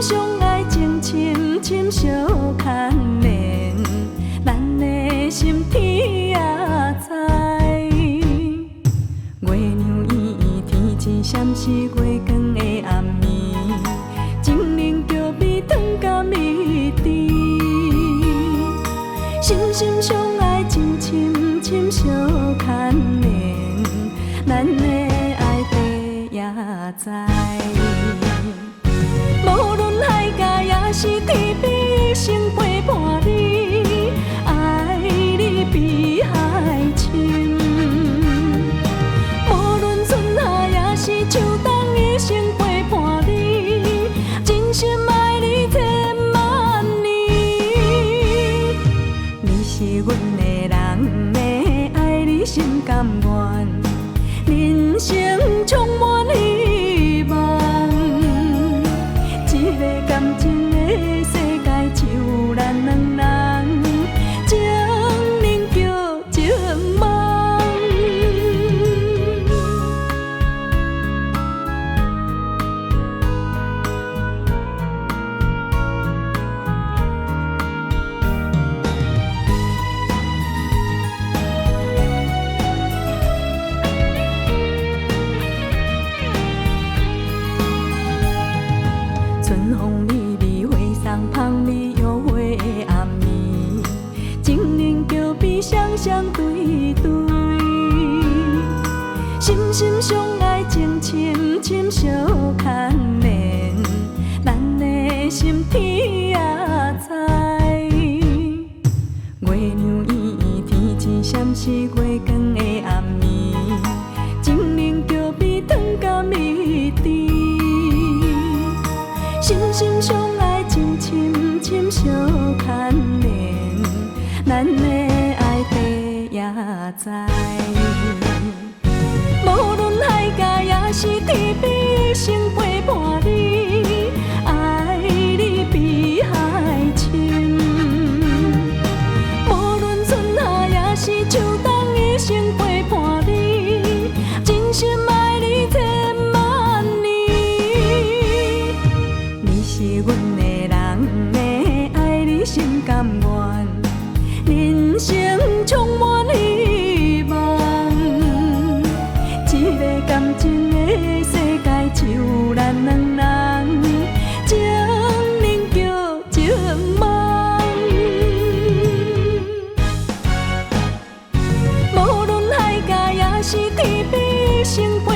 相爱情深深相牵连，咱的心天也知。月亮圆圆，天真闪烁，月光的暗暝，情人叫美汤甲蜜甜。心心相爱情深深相牵连，咱的爱地也知。无论海角也是天边，成陪伴你，爱你比海深。无论春夏也是秋冬，一生陪伴你，真心爱你千万年。你是阮的人，要爱你心甘愿，人生充满希望。这个感情的世界，只有咱两人，情人叫情梦。春风微微，花送香味，幽会的暗暝，情人叫比双双对对，心心相爱情深深相牵连，咱的心天也知。月亮圆圆，天真闪烁，月光的暗暝，情人叫美汤甲蜜甜。心心相爱情深深相牵连，咱的爱地也知。无论海角也是天边，成陪伴你，爱你比海深。无论春夏也是秋冬，一生陪伴你，真心爱你千万年。你是阮的人，要爱你心甘愿，人生充满希望。这个感情的世界，只有咱两人，情人叫情梦。无论海角也是天边，成陪